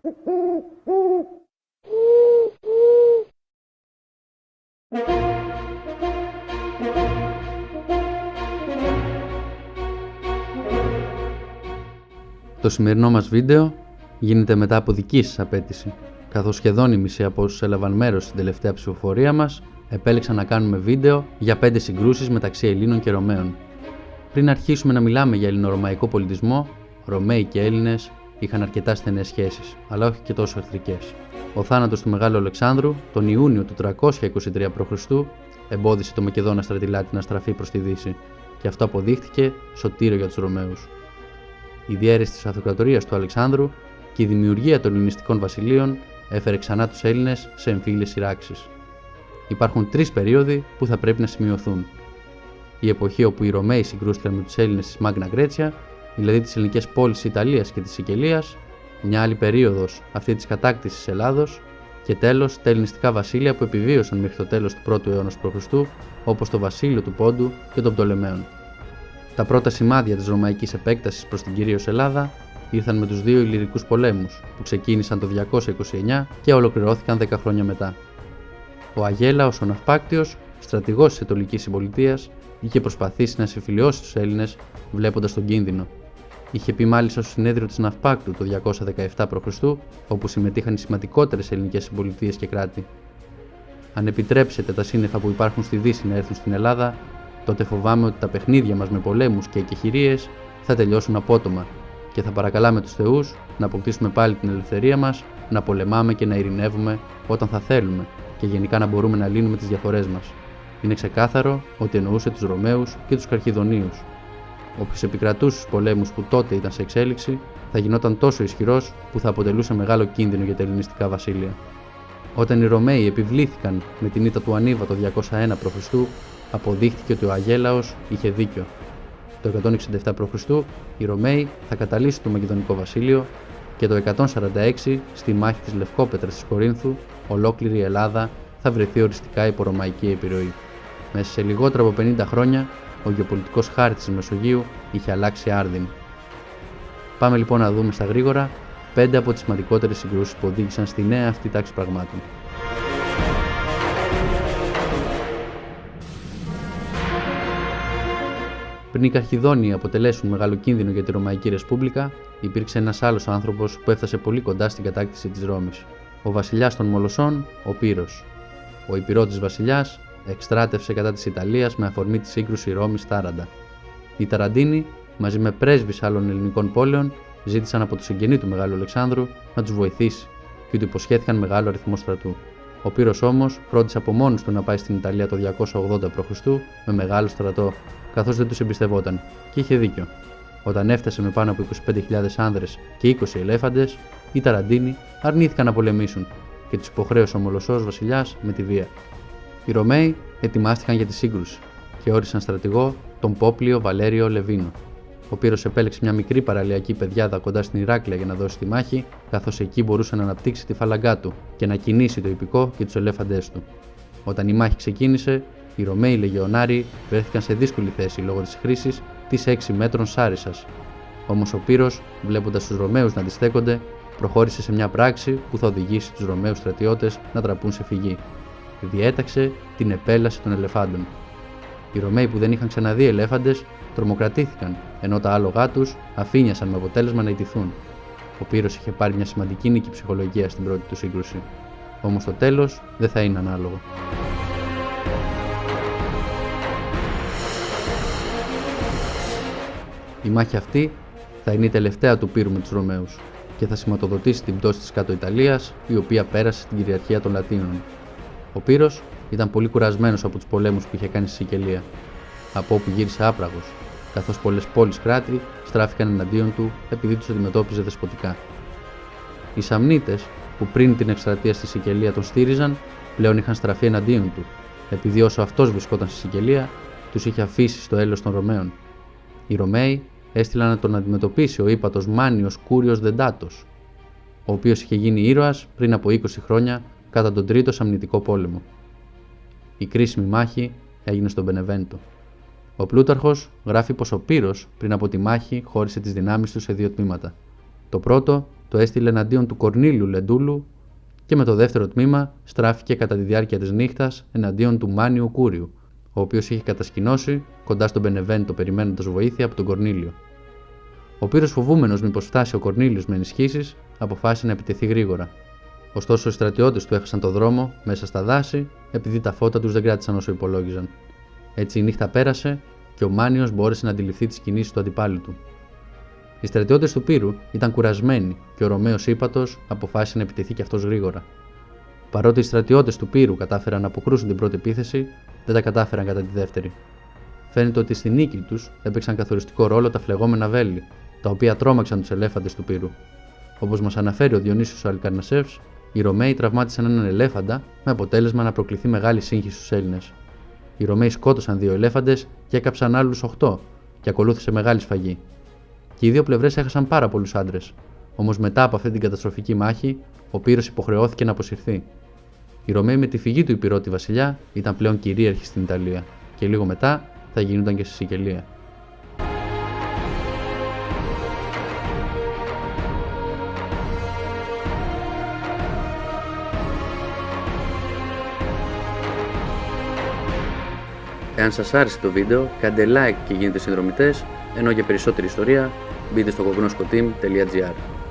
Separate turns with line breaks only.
Το σημερινό μας βίντεο γίνεται μετά από δική σας απέτηση, καθώς σχεδόν οι μισοί από όσους έλαβαν μέρος στην τελευταία ψηφοφορία μας επέλεξαν να κάνουμε βίντεο για 5 συγκρούσεις μεταξύ Ελλήνων και Ρωμαίων. Πριν αρχίσουμε να μιλάμε για ελληνορωμαϊκό πολιτισμό, Ρωμαίοι και Έλληνες είχαν αρκετά στενές σχέσεις, αλλά όχι και τόσο εχθρικές. Ο θάνατος του Μεγάλου Αλεξάνδρου τον Ιούνιο του 323 π.Χ. εμπόδισε το Μακεδόνα στρατηλάτη να στραφεί προς τη Δύση, και αυτό αποδείχθηκε σωτήριο για τους Ρωμαίους. Η διαίρεση της αυτοκρατορίας του Αλεξάνδρου και η δημιουργία των ελληνιστικών βασιλείων έφερε ξανά τους Έλληνες σε εμφύλιες σειράξεις. Υπάρχουν 3 περίοδοι που θα πρέπει να σημειωθούν. Η εποχή όπου οι Ρωμαίοι συγκρούστηκαν με τους Έλληνες της Μάγνα Γκρέτσια, δηλαδή τις ελληνικές πόλεις της Ιταλίας και της Σικελίας, μια άλλη περίοδος αυτή της κατάκτησης της Ελλάδος, και τέλος τα ελληνιστικά βασίλεια που επιβίωσαν μέχρι το τέλος του 1ου αιώνα π.Χ., όπως το βασίλειο του Πόντου και των Πτολεμαίων. Τα πρώτα σημάδια της ρωμαϊκής επέκτασης προς την κυρίως Ελλάδα ήρθαν με τους 2 Ιλλυρικούς πολέμους που ξεκίνησαν το 229 και ολοκληρώθηκαν 10 χρόνια μετά. Ο Αγέλαος ο Ναυπάκτιος, στρατηγός της Αιτωλικής Συμπολιτείας, είχε προσπαθήσει να συμφιλιώσει τους Έλληνες βλέποντας τον κίνδυνο. Είχε πει μάλιστα στο συνέδριο της Ναυπάκτου το 217 π.Χ., όπου συμμετείχαν οι σημαντικότερες ελληνικές συμπολιτείες και κράτη. Αν επιτρέψετε τα σύννεφα που υπάρχουν στη Δύση να έρθουν στην Ελλάδα, τότε φοβάμαι ότι τα παιχνίδια μας με πολέμους και εκεχηρίες θα τελειώσουν απότομα και θα παρακαλάμε τους θεούς να αποκτήσουμε πάλι την ελευθερία μας, να πολεμάμε και να ειρηνεύουμε όταν θα θέλουμε και γενικά να μπορούμε να λύνουμε τις διαφορές μας. Είναι ξεκάθαρο ότι εννοούσε τους Ρωμαίους και τους Καρχιδονίους. Όποιος επικρατούσε στους πολέμους που τότε ήταν σε εξέλιξη θα γινόταν τόσο ισχυρός που θα αποτελούσε μεγάλο κίνδυνο για τα ελληνιστικά βασίλεια. Όταν οι Ρωμαίοι επιβλήθηκαν με την ήττα του Ανίβα το 201 π.Χ., αποδείχθηκε ότι ο Αγέλαος είχε δίκιο. Το 167 π.Χ. οι Ρωμαίοι θα καταλύσουν το Μακεδονικό βασίλειο και το 146 στη μάχη της Λευκόπετρας της Κορίνθου ολόκληρη η Ελλάδα θα βρεθεί οριστικά υπό ρωμαϊκή επιρροή. Μέσα σε λιγότερο από 50 χρόνια ο γεωπολιτικός χάρτης της Μεσογείου είχε αλλάξει άρδιν. Πάμε λοιπόν να δούμε στα γρήγορα 5 από τις σημαντικότερες συγκρούσεις που οδήγησαν στη νέα αυτή τάξη πραγμάτων. Πριν οι Καρχιδόνιοι αποτελέσουν μεγάλο κίνδυνο για τη Ρωμαϊκή Ρεσπούμπλικα, υπήρξε ένας άλλος άνθρωπος που έφτασε πολύ κοντά στην κατάκτηση της Ρώμης. Ο βασιλιάς των Μολοσσών, ο Πύρος. Ο Υπηρώτης βασιλιάς εκστράτευσε κατά της Ιταλίας με αφορμή τη σύγκρουση Ρώμης-Τάραντα. Οι Ταραντίνοι, μαζί με πρέσβεις άλλων ελληνικών πόλεων, ζήτησαν από το συγγενή του Μεγάλου Αλεξάνδρου να τους βοηθήσει και του υποσχέθηκαν μεγάλο αριθμό στρατού. Ο Πύρος όμως φρόντισε από μόνος του να πάει στην Ιταλία το 280 π.Χ. με μεγάλο στρατό, καθώς δεν τους εμπιστευόταν, και είχε δίκιο. Όταν έφτασε με πάνω από 25.000 άνδρες και 20 ελέφαντες, οι Ταραντίνοι αρνήθηκαν να πολεμήσουν και τους υποχρέωσε ο Μολοσσός βασιλιάς με τη βία. Οι Ρωμαίοι ετοιμάστηκαν για τη σύγκρουση και όρισαν στρατηγό τον Πόπλιο Βαλέριο Λεβίνο. Ο Πύρος επέλεξε μια μικρή παραλιακή πεδιάδα κοντά στην Ηράκλεια για να δώσει τη μάχη, καθώς εκεί μπορούσε να αναπτύξει τη φαλαγκά του και να κινήσει το ιππικό και τους ελέφαντές του. Όταν η μάχη ξεκίνησε, οι Ρωμαίοι λεγεωνάροι βρέθηκαν σε δύσκολη θέση λόγω της χρήσης της 6 μέτρων σάρισσας. Όμως ο Πύρος, βλέποντας τους Ρωμαίους να αντιστέκονται, προχώρησε σε μια πράξη που θα οδηγήσει τους Ρωμαίους στρατιώτες να τραπούν σε φυγή. Διέταξε την επέλαση των ελεφάντων. Οι Ρωμαίοι που δεν είχαν ξαναδεί ελέφαντες τρομοκρατήθηκαν, ενώ τα άλογά τους αφήνιασαν με αποτέλεσμα να ιτηθούν. Ο Πύρος είχε πάρει μια σημαντική νίκη ψυχολογία στην πρώτη του σύγκρουση. Όμως το τέλος δεν θα είναι ανάλογο. Η μάχη αυτή θα είναι η τελευταία του Πύρου με τους Ρωμαίους και θα σηματοδοτήσει την πτώση της Κάτω Ιταλίας, η οποία πέρασε στην κυριαρχία των Λατίνων. Ο Πύρος ήταν πολύ κουρασμένος από τους πολέμους που είχε κάνει στη Σικελία, από όπου γύρισε άπραγος, καθώς πολλές πόλεις κράτη στράφηκαν εναντίον του επειδή τους αντιμετώπιζε δεσποτικά. Οι Σαμνίτες, που πριν την εκστρατεία στη Σικελία τον στήριζαν, πλέον είχαν στραφεί εναντίον του, επειδή όσο αυτός βρισκόταν στη Σικελία, τους είχε αφήσει στο έλεος των Ρωμαίων. Οι Ρωμαίοι έστειλαν να τον αντιμετωπίσει ο ύπατος Μάνιος Κούριος Δεντάτος, ο οποίος είχε γίνει ήρωας πριν από 20 χρόνια κατά τον Τρίτο Σαμνιτικό Πόλεμο. Η κρίσιμη μάχη έγινε στον Μπενεβέντο. Ο Πλούταρχος γράφει πως ο Πύρος πριν από τη μάχη χώρισε τις δυνάμεις του σε 2 τμήματα. Το πρώτο το έστειλε εναντίον του Κορνήλιου Λεντούλου και με το δεύτερο τμήμα στράφηκε κατά τη διάρκεια της νύχτας εναντίον του Μάνιου Κούριου, ο οποίος είχε κατασκηνώσει κοντά στον Μπενεβέντο περιμένοντας βοήθεια από τον Κορνήλιο. Ο Πύρος, φοβούμενος μήπως φτάσει ο Κορνήλιος με ενισχύσεις, αποφάσισε να επιτεθεί γρήγορα. Ωστόσο, οι στρατιώτες του έχασαν το δρόμο μέσα στα δάση, επειδή τα φώτα τους δεν κράτησαν όσο υπολόγιζαν. Έτσι η νύχτα πέρασε και ο Μάνιος μπόρεσε να αντιληφθεί τις κινήσεις του αντιπάλου του. Οι στρατιώτες του Πύρου ήταν κουρασμένοι και ο Ρωμαίος ύπατος αποφάσισε να επιτεθεί κι αυτός γρήγορα. Παρότι οι στρατιώτες του Πύρου κατάφεραν να αποκρούσουν την πρώτη επίθεση, δεν τα κατάφεραν κατά τη δεύτερη. Φαίνεται ότι στη νίκη τους έπαιξαν καθοριστικό ρόλο τα φλεγόμενα βέλη, τα οποία τρόμαξαν τους ελέφαντες του Πύρου. Όπως μας αναφέρει ο Διονύσιος ο Αλκαρνασσεύς, οι Ρωμαίοι τραυμάτισαν έναν ελέφαντα με αποτέλεσμα να προκληθεί μεγάλη σύγχυση στους Έλληνες. Οι Ρωμαίοι σκότωσαν 2 ελέφαντες και έκαψαν άλλους 8 και ακολούθησε μεγάλη σφαγή. Και οι δύο πλευρές έχασαν πάρα πολλούς άντρες. Όμως μετά από αυτή την καταστροφική μάχη, ο Πύρος υποχρεώθηκε να αποσυρθεί. Οι Ρωμαίοι με τη φυγή του Υπηρώτη βασιλιά ήταν πλέον κυρίαρχοι στην Ιταλία και λίγο μετά θα γίνονταν και στη Σικελία. Εάν σας άρεσε το βίντεο, κάντε like και γίνετε συνδρομητές, ενώ για περισσότερη ιστορία μπείτε στο κοκκινόσκοτteam.gr.